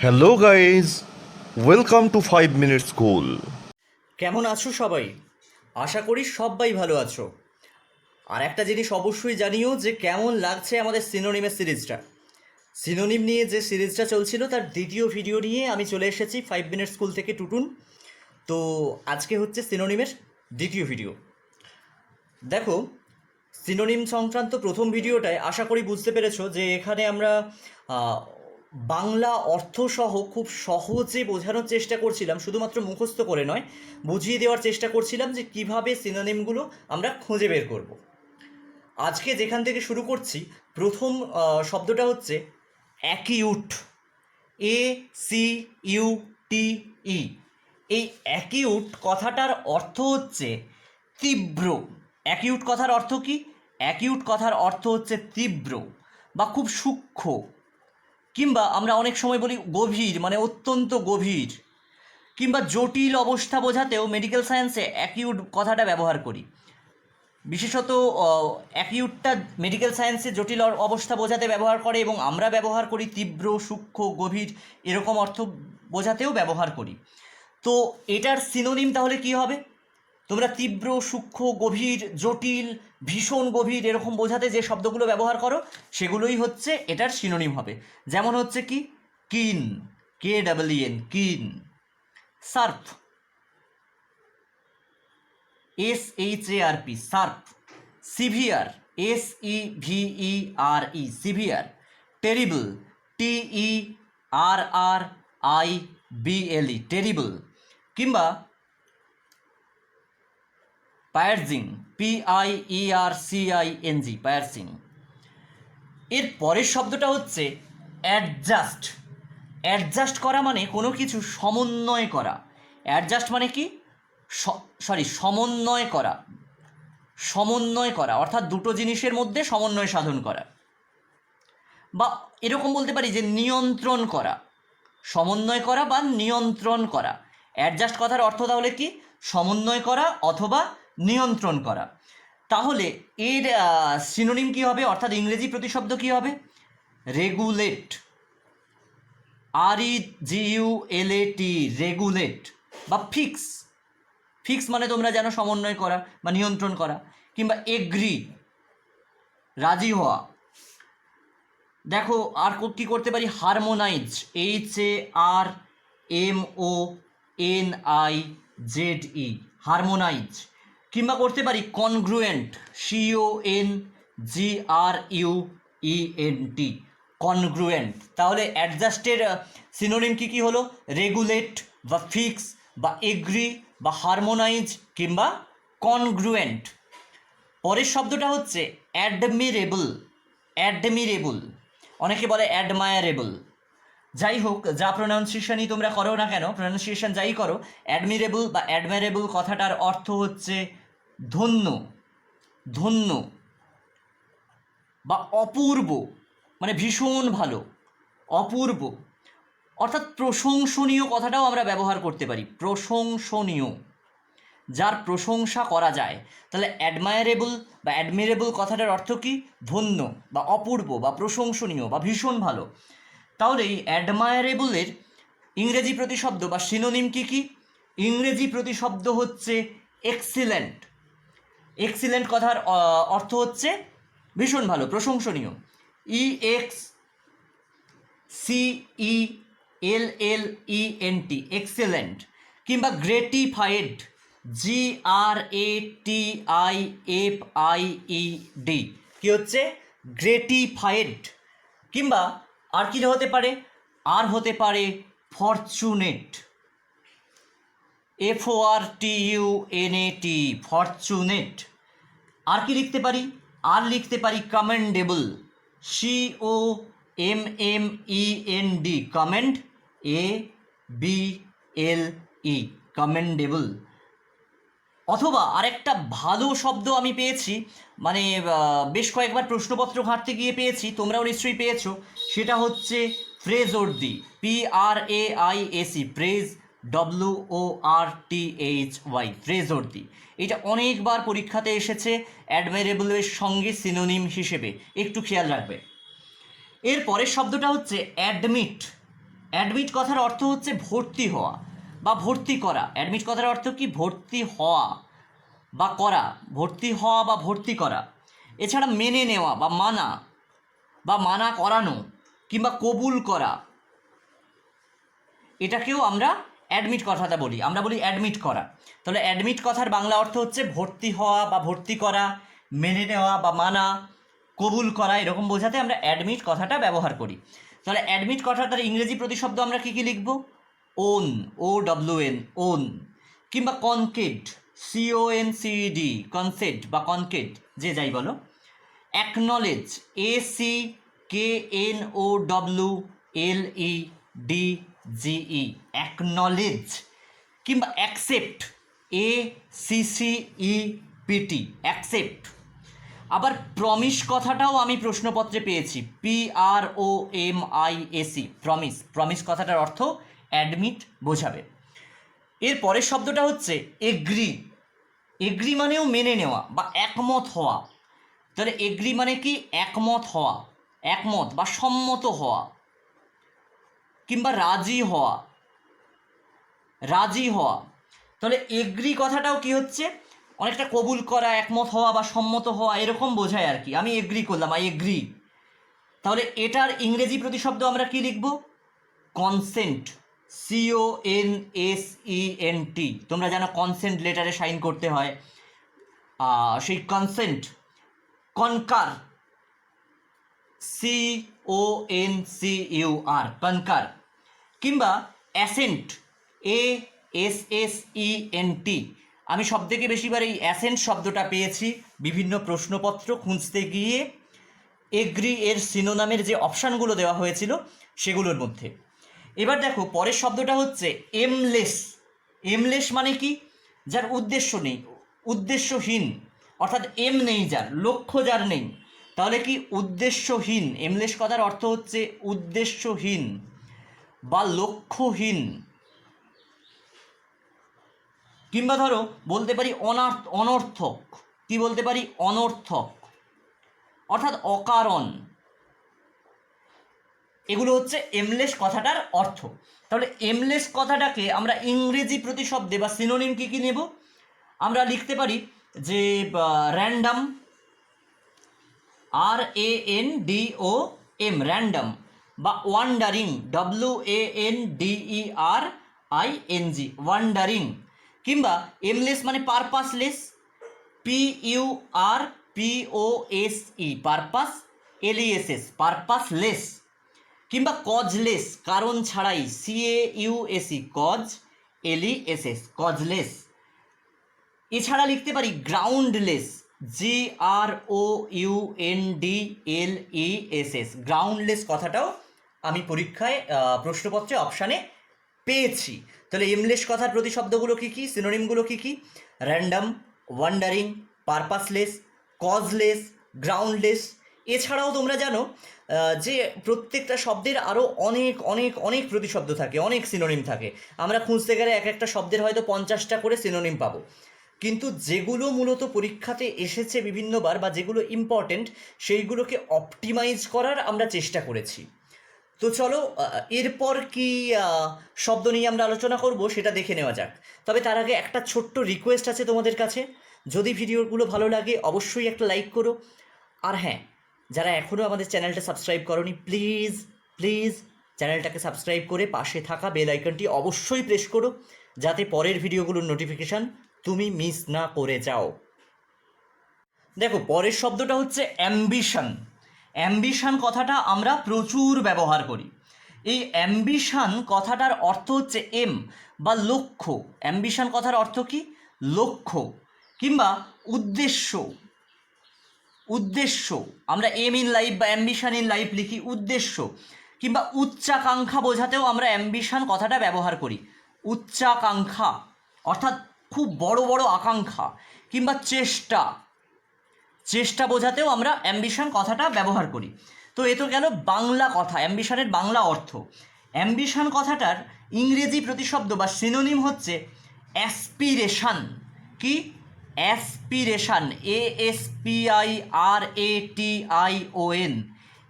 Hello guys, welcome to 5 minute school. কেমন আছো সবাই? আশা করি সবাই ভালো আছো। আর একটা জিনিস অবশ্যই জানিও যে কেমন লাগছে আমাদের সিনোনিমের সিরিজটা। সিনোনিম নিয়ে যে সিরিজটা চলছিল তার দ্বিতীয় ভিডিও নিয়ে আমি চলে এসেছি 5 মিনিট স্কুল থেকে টুটুন। তো আজকে হচ্ছে সিনোনিমের দ্বিতীয় ভিডিও। দেখো, সিনোনিম সংক্রান্ত প্রথম ভিডিওটায় আশা করি বুঝতে পেরেছো যে এখানে আমরা আহ, বাংলা অর্থসহ খুব সহজে বোঝানোর চেষ্টা করছিলাম, শুধুমাত্র মুখস্থ করে নয়, বুঝিয়ে দেওয়ার চেষ্টা করছিলাম যে কিভাবে সিনোনিমগুলো আমরা খুঁজে বের করব। আজকে যেখান থেকে শুরু করছি, প্রথম শব্দটা হচ্ছে অ্যাকিউট। ACUTE। এই অ্যাকিউট কথাটার অর্থ হচ্ছে তীব্র। অ্যাকিউট কথার অর্থ কি? অ্যাকিউট কথার অর্থ হচ্ছে তীব্র বা খুব সূক্ষ্ম, কিংবা আমরা অনেক সময় বলি গভীর, মানে অত্যন্ত গভীর, কিংবা জটিল অবস্থা বোঝাতেও মেডিকেল সায়েন্সে অ্যাকিউট কথাটা ব্যবহার করি। বিশেষত অ্যাকিউটটা মেডিকেল সায়েন্সে জটিল অবস্থা বোঝাতে ব্যবহার করে, এবং আমরা ব্যবহার করি তীব্র, সূক্ষ্ম, গভীর, এরকম অর্থ বোঝাতেও ব্যবহার করি। তো এটার সিনোনিম তাহলে কি হবে? তোমরা তীব্র, সূক্ষ্ম, গভীর, জটিল, ভীষণ গভীর এরকম বোঝাতে যে শব্দগুলো ব্যবহার করো সেগুলোই হচ্ছে এটার সিনোনিম হবে। যেমন হচ্ছে কি, কিন, KEEN, কিন। Surf, SHARP, Surf. Severe, SEVERE, severe. Terrible, TERRIBLE, terrible. কিংবা পায়ারজিং, PIERCING, পায়ারজিং। এর পরের শব্দটা হচ্ছে অ্যাডজাস্ট। অ্যাডজাস্ট করা মানে কোনো কিছু সমন্বয় করা। অ্যাডজাস্ট মানে কি? সমন্বয় করা। সমন্বয় করা অর্থাৎ দুটো জিনিসের মধ্যে সমন্বয় সাধন করা, বা এরকম বলতে পারি যে নিয়ন্ত্রণ করা। সমন্বয় করা বা নিয়ন্ত্রণ করা। অ্যাডজাস্ট কথার অর্থ তাহলে কি? সমন্বয় করা অথবা নিয়ন্ত্রণ করা। তাহলে এর সিনোনিম কি হবে, অর্থাৎ ইংরেজি প্রতিশব্দ কি হবে? Regulate, REGULAT, regulate. বা ফিক্স। ফিক্স মানে তোমরা জানো সমন্বয় করা বা নিয়ন্ত্রণ করা। কিংবা এগ্রি, রাজি হওয়া। দেখো আর কি করতে পারি? Harmonise, HARMONIZE, harmonise. কিংবা করতে পারি কনগ্রুয়েন্ট, CONGRUENT, কনগ্রুয়েন্ট। তাহলে অ্যাডজাস্টের সিনোনিম কি কি হলো? রেগুলেট বা ফিক্স বা এগ্রি বা হারমোনাইজ কিংবা কনগ্রুয়েন্ট। পরের শব্দটা হচ্ছে অ্যাডমিরেবল। অ্যাডমিরেবল, অনেকে বলে অ্যাডমায়ারেবল। যাই হোক, যা প্রোনাউন্সিয়েশনই তোমরা করো না কেন, প্রোনাউন্সিয়েশন যাই করো, অ্যাডমিরেবল বা অ্যাডমায়ারেবল কথাটার অর্থ হচ্ছে ধন্য, ধন্য বা অপূর্ব, মানে ভীষণ ভালো, অপূর্ব। অর্থাৎ প্রশংসনীয় কথাটাও আমরা ব্যবহার করতে পারি, প্রশংসনীয়, যার প্রশংসা করা যায়। তাহলে অ্যাডমায়ারেবল বা অ্যাডমিরেবল কথাটার অর্থ কি? ধন্য বা অপূর্ব বা প্রশংসনীয় বা ভীষণ ভালো। তাহলে এই অ্যাডমায়ারেবলের ইংরেজি প্রতিশব্দ বা সিনোনিম কি কি? ইংরেজি প্রতিশব্দ হচ্ছে এক্সিলেন্ট। এক্সিলেন্ট কথার অর্থ হচ্ছে ভীষণ ভালো, প্রশংসনীয়, EXCELLENT, এক্সেলেন্ট। কিংবা গ্রেটিফাইড, GRATIFIED, কি হচ্ছে? গ্রেটিফাইড। কিংবা আর কি হতে পারে? আর হতে পারে ফরচুনেট, FORTUNAT, ফরচুনেট। আর কি লিখতে পারি? আর লিখতে পারি commendable, COMMEND, commend, ABLE, commendable. অথবা আরেকটা ভালো শব্দ আমি পেয়েছি, মানে বেশ কয়েকবার প্রশ্নপত্র ঘাঁটতে গিয়ে পেয়েছি, তোমরাও নিশ্চয়ই পেয়েছো, সেটা হচ্ছে প্রেজওর্দি, PRAISE, প্রেজ, WORTHY, প্রেজওর্দি। এটা অনেকবার পরীক্ষাতে এসেছে অ্যাডমাইরেবলের সঙ্গে সিনোনিম হিসেবে, একটু খেয়াল রাখবে। এর পরের শব্দটা হচ্ছে অ্যাডমিট, অ্যাডমিট কথার অর্থ হচ্ছে ভর্তি হওয়া বা ভর্তি করা। অ্যাডমিট কথার অর্থ কি? ভর্তি হওয়া বা করা, ভর্তি হওয়া বা ভর্তি করা। এছাড়া মেনে নেওয়া বা মানা করানো কিংবা কবুল করা, এটাকেও আমরা অ্যাডমিট কথাটা বলি। আমরা বলি অ্যাডমিট করা। তাহলে অ্যাডমিট কথার বাংলা অর্থ হচ্ছে ভর্তি হওয়া বা ভর্তি করা, মেনে নেওয়া বা মানা, কবুল করা, এরকম বোঝাতে আমরা অ্যাডমিট কথাটা ব্যবহার করি। তাহলে অ্যাডমিট কথাটার ইংরেজি প্রতিশব্দ আমরা কী কী লিখব? ওন, OWN, ওন, কিংবা কনকেড, CONCED, কনসেড বা কনকেড, যে যাই বলো। অ্যাকনলেজ, ACKNOWLEDGE, অ্যাকনলেজ, কিংবা অ্যাকসেপ্ট, ACCEPT, অ্যাকসেপ্ট। আবার প্রমিস কথাটাও আমি প্রশ্নপত্রে পেয়েছি, PROMIS, প্রমিস। প্রমিস কথাটার অর্থ অ্যাডমিট বোঝাবে। এর পরের শব্দটা হচ্ছে এগ্রি। এগ্রি মানেও মেনে নেওয়া বা একমত হওয়া। তাহলে এগ্রি মানে কি? একমত হওয়া, একমত বা সম্মত হওয়া, কিংবা রাজি হওয়া, রাজি হওয়া। তাহলে এগ্রি কথাটাও কি হচ্ছে? অনেকটা কবুল করা, একমত হওয়া বা সম্মত হওয়া, এরকম বোঝায় আর কি। আমি এগ্রি করলাম, আই এগ্রি। তাহলে এটার ইংরেজি প্রতিশব্দ আমরা কি লিখব? Consent, CONSENT। তোমরা জানো কনসেন্ট লেটারে সাইন করতে হয়, সেই কনসেন্ট। কনকার, CONCUR, কনকার। কিংবা অ্যাসেন্ট, ASSENT। আমি সব থেকে বেশিবার এই অ্যাসেন্ট শব্দটা পেয়েছি বিভিন্ন প্রশ্নপত্র খুঁজতে গিয়ে এগ্রি এর সিনোনামের যে অপশানগুলো দেওয়া হয়েছিল সেগুলোর মধ্যে। এবার দেখো পরের শব্দটা হচ্ছে এমলেস। এমলেস মানে কি? যার উদ্দেশ্য নেই, উদ্দেশ্যহীন, অর্থাৎ এম নেই যার, লক্ষ্য যার নেই। তাহলে কি? উদ্দেশ্যহীন। এমলেস কথার অর্থ হচ্ছে উদ্দেশ্যহীন বা লক্ষ্যহীন। কিংবা ধরো বলতে পারি অনর্থক। কি বলতে পারি? অনর্থক, অর্থাৎ অকারণ। এগুলো হচ্ছে এমলেস কথাটার অর্থ। তাহলে এমলেস কথাটাকে আমরা ইংরেজি প্রতিশব্দে বা সিনোনিম কী কী নেব? আমরা লিখতে পারি যে র্যান্ডম, RANDOM, র্যান্ডম, বা ওয়ান্ডারিং, WANDERING, ওয়ান্ডারিং। কিংবা এমলেস মানে পারপাসলেস, PURPOSE, পারপাস, LESS, পারপাসলেস। কিংবা কজলেস, কারণ ছাড়াই, CAUSE, কজ, LESS, কজলেস। এছাড়া লিখতে পারি গ্রাউন্ডলেস, GROUNDLESS, গ্রাউন্ডলেস কথাটাও আমি পরীক্ষায় প্রশ্নপত্রে অপশানে পেয়েছি। তাহলে এমলেস কথার প্রতিশব্দগুলো কী কী? সিনোনিমগুলো কী কী? Random, wandering, পারপাসলেস, কজলেস, গ্রাউন্ডলেস। এছাড়াও তোমরা জানো যে প্রত্যেকটা শব্দের আরও অনেক অনেক অনেক প্রতিশব্দ থাকে, অনেক সিনোনিম থাকে। আমরা খুঁজতে গেলে এক একটা শব্দের হয়তো 50টা করে সিনোনিম পাবো। কিন্তু যেগুলো মূলত পরীক্ষাতে এসেছে বিভিন্নবার বা যেগুলো ইম্পর্টেন্ট, সেইগুলোকে অপটিমাইজ করার আমরা চেষ্টা করেছি। তো চলো এরপর কি শব্দ নিয়ে আমরা আলোচনা করব সেটা দেখে নেওয়া যাক। তবে তার আগে একটা ছোট্ট রিকোয়েস্ট আছে তোমাদের কাছে, যদি ভিডিওগুলো ভালো লাগে অবশ্যই একটা লাইক করো। আর হ্যাঁ, যারা এখনও আমাদের চ্যানেলটা সাবস্ক্রাইব করোনি, প্লিজ প্লিজ চ্যানেলটাকে সাবস্ক্রাইব করে পাশে থাকা বেল আইকনটি অবশ্যই প্রেস করো, যাতে পরের ভিডিওগুলোর নোটিফিকেশান তুমি মিস না করে যাও। দেখো পরের শব্দটা হচ্ছে অ্যাম্বিশন। অ্যাম্বিশন কথাটা আমরা প্রচুর ব্যবহার করি। এই অ্যাম্বিশন কথাটার অর্থ হচ্ছে এম বা লক্ষ্য। অ্যাম্বিশন কথার অর্থ কি? লক্ষ্য কিংবা উদ্দেশ্য। উদ্দেশ্য, আমরা এম ইন লাইফ বা অ্যাম্বিশন ইন লাইফ লিখি, উদ্দেশ্য। কিংবা উচ্চাকাঙ্ক্ষা বোঝাতেও আমরা অ্যাম্বিশন কথাটা ব্যবহার করি। উচ্চাকাঙ্ক্ষা অর্থাৎ খুব বড় বড় আকাঙ্ক্ষা। কিংবা চেষ্টা, চেষ্টা বোঝাতেও আমরা অ্যাম্বিশন কথাটা ব্যবহার করি। তো এ তো গেল বাংলা কথা, অ্যাম্বিশনের বাংলা অর্থ। অ্যাম্বিশন কথাটার ইংরেজি প্রতিশব্দ বা সিনোনিম হচ্ছে অ্যাসপিরেশন। কি? Aspiration, ASPIRATION,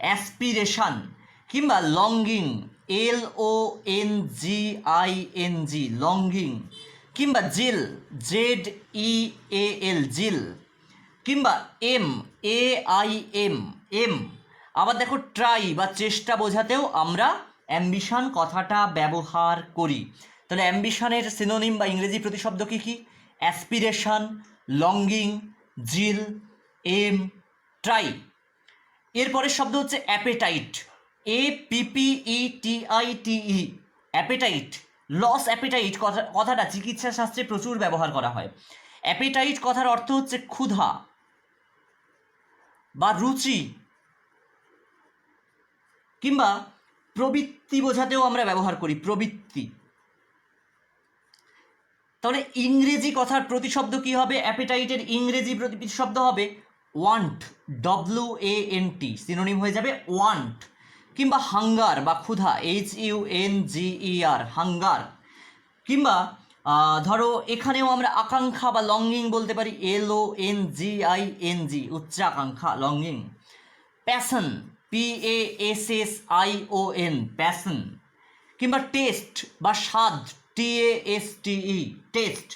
aspiration. কিংবা লঙ্গিং, LONGING, লঙ্গিং, কিংবা জিল, ZEAL, জিল, কিংবা MAIM, এম। আবার দেখো ট্রাই বা চেষ্টা বোঝাতেও আমরা অ্যাম্বিশন কথাটা ব্যবহার করি। তাহলে অ্যাম্বিশনের সিনোনিম বা ইংরেজি প্রতিশব্দ কী কী? Aspiration, longing, zeal, aim, try. এরপরের শব্দ হচ্ছে appetite, APPETITE, appetite. Loss appetite কথাটা চিকিৎসা শাস্ত্রে প্রচুর ব্যবহার করা হয়। অ্যাপেটাইট কথার অর্থ হচ্ছে ক্ষুধা বা রুচি, কিংবা প্রবৃত্তি বোঝাতেও আমরা ব্যবহার করি, প্রবৃত্তি। তাহলে ইংরেজি কথার প্রতিশব্দ কি হবে? অ্যাপেটাইটের ইংরেজি প্রতিশব্দ হবে ওয়ান্ট, WANT, সিনোনিম হয়ে যাবে ওয়ান্ট। কিংবা হাঙ্গার বা ক্ষুধা, HUNGER, হাঙ্গার। কিংবা ধরো এখানেও আমরা আকাঙ্ক্ষা বা লঙ্গিং বলতে পারি, LONGING, উচ্চাকাঙ্ক্ষা, লঙ্গিং। Passion, PASSION, passion. কিংবা টেস্ট বা স্বাদ, TASTE, টেস্ট।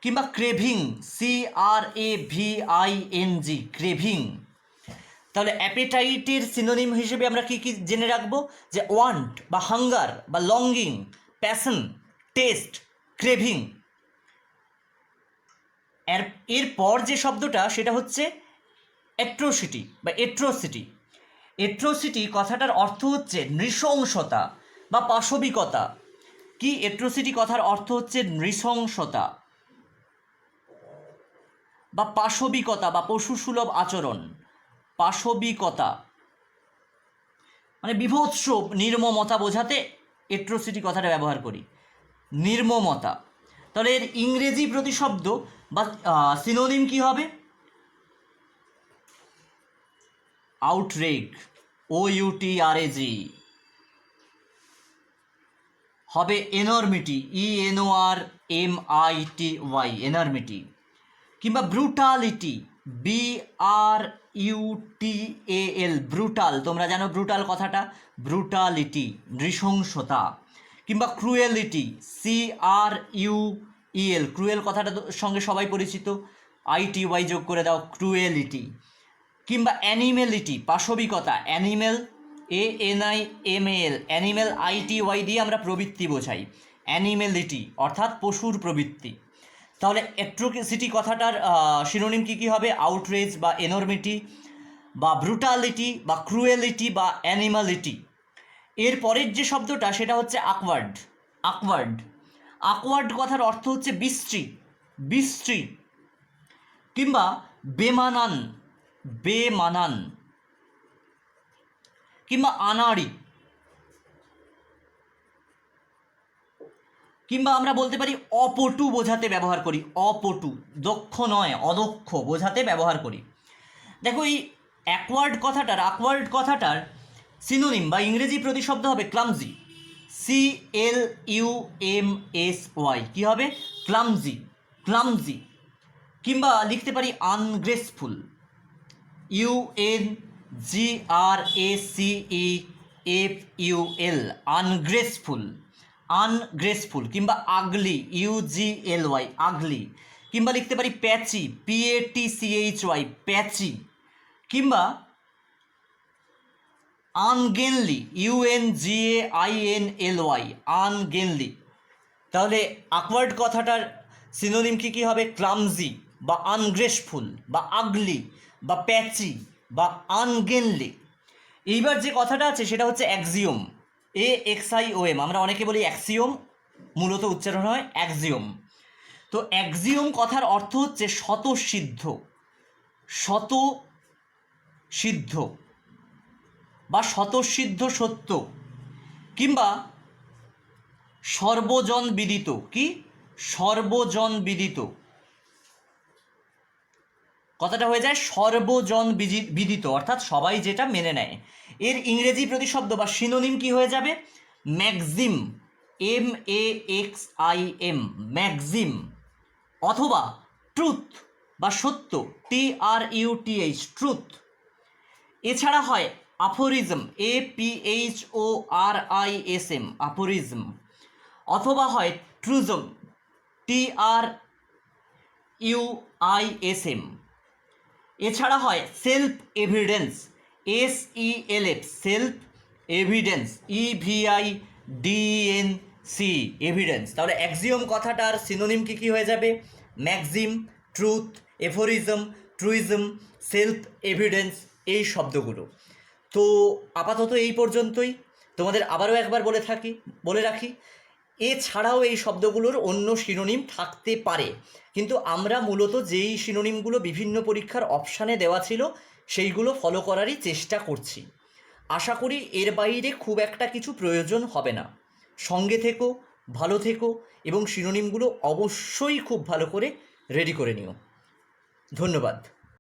কিংবা ক্রেভিং, CRAVING, ক্রেভিং। তাহলে অ্যাপেটাইটের সিনোনিম হিসেবে আমরা কি কি জেনে রাখবো? যে ওয়ান্ট বা হাঙ্গার বা লঙ্গিং, প্যাশন, টেস্ট, ক্রেভিং। এরপর যে শব্দটা সেটা হচ্ছে অ্যাট্রোসিটি বা এট্রোসিটি। এট্রোসিটি কথাটার অর্থ হচ্ছে নৃশংসতা বা পাশবিকতা। কি? এট্রোসিটি কথার অর্থ হচ্ছে নৃশংসতা বা পাশবিকতা বা পশুসুলভ আচরণ। পাশবিকতা মানে বিভৎস, নির্মমতা বোঝাতে এট্রোসিটি কথাটা ব্যবহার করি, নির্মমতা। তাহলে এর ইংরেজি প্রতিশব্দ বা সিনোনিম কি হবে? আউটরেগ, OUTRAG, হবে এনরমিটি, ENORMITY, এনরমিটি। কিংবা ব্রুটালিটি, BRUTAL, ব্রুটাল, তোমরা জানো ব্রুটাল কথাটা, ব্রুটালিটি, নৃশংসতা। কিংবা ক্রুয়েলিটি, CRUEL, ক্রুয়েল কথাটার সঙ্গে সবাই পরিচিত, ITY যোগ করে দাও, ক্রুয়েলিটি। কিংবা অ্যানিমেলিটি, পাশবিকতা, অ্যানিমেল, ANIMAL, অ্যানিমেল, ITY দিয়ে আমরা প্রবৃত্তি বোঝাই, অ্যানিমেলিটি অর্থাৎ পশুর প্রবৃত্তি। তাহলে অ্যাট্রোসিটি কথাটার সিনোনিম কী কী হবে? আউটরেজ বা এনরমিটি বা ব্রুটালিটি বা ক্রুয়েলিটি বা অ্যানিমালিটি। এর পরের যে শব্দটা সেটা হচ্ছে আকওয়ার্ড, আকওয়ার্ড। আকওয়ার্ড কথার অর্থ হচ্ছে বিশ্রী, বিশ্রী। কিংবা বেমানান, বেমানান। কিংবা আনাড়ি। কিংবা আমরা বলতে পারি অপটু বোঝাতে ব্যবহার করি, অপটু, দক্ষ নয়, অদক্ষ বোঝাতে ব্যবহার করি। দেখো এই আকওয়ার্ড কথাটার সিনোনিম বা ইংরেজি প্রতিশব্দ হবে ক্লামজি, CLUMSY, কি হবে? Clumsy, clumsy. কিংবা লিখতে পারি আনগ্রেসফুল, UNGRACEFUL, আনগ্রেসফুল, আনগ্রেসফুল। কিংবা আগলি, UGLY, আগলি। কিংবা লিখতে পারি প্যাচি, PATCHY, প্যাচি। কিংবা আনগেনলি, UNGAINLY, আনগেনলি। তাহলে আকওয়ার্ড কথাটার সিনোনিম কী কী হবে? ক্লামজি বা আনগ্রেসফুল বা আগলি বা প্যাচি বা আনগেনলি। এইবার যে কথাটা আছে সেটা হচ্ছে অ্যাক্সিওম, AXIOM, আমরা অনেকে বলি অ্যাক্সিওম, মূলত উচ্চারণ হয় অ্যাক্সিওম। তো অ্যাক্সিওম কথার অর্থ হচ্ছে স্বতঃসিদ্ধ, স্বতঃসিদ্ধ বা স্বতঃসিদ্ধ সত্য। কিংবা সর্বজন বিদিত, কি? সর্বজন বিদিত, কথাটা হয়ে যায় সর্বজন বিদিত, অর্থাৎ সবাই যেটা মেনে নেয়। এর ইংরেজি প্রতিশব্দ বা সিনোনিম কি হয়ে যাবে? Maxim, MAXIM, Maxim. অথবা ট্রুথ বা সত্য, TRUTH, ট্রুথ। এছাড়া হয় আফোরিজম, APHORISM, আফোরিজম। অথবা হয় ট্রুজম, TRUISM। এছাড়া হয় self evidence, SELF, self evidence, EVIDENC, evidence. তাহলে অ্যাক্সিওম কথাটার সিনোনিম কী কী হয়ে যাবে? ম্যাক্সিম, ট্রুথ, এফোরিজম, ট্রুইজম, সেলফ এভিডেন্স, এই শব্দগুলো। তো আপাতত এই পর্যন্তই। তোমাদের আবারও একবার বলে রাখি, এছাড়াও এই শব্দগুলোর অন্য সিনোনিম থাকতে পারে, কিন্তু আমরা মূলত যেই সিনোনিমগুলো বিভিন্ন পরীক্ষার অপশানে দেওয়া ছিল সেইগুলো ফলো করারই চেষ্টা করছি। আশা করি এর বাইরে খুব একটা কিছু প্রয়োজন হবে না। সঙ্গে থেকো, ভালো থেকো এবং সিনোনিমগুলো অবশ্যই খুব ভালো করে রেডি করে নিও। ধন্যবাদ।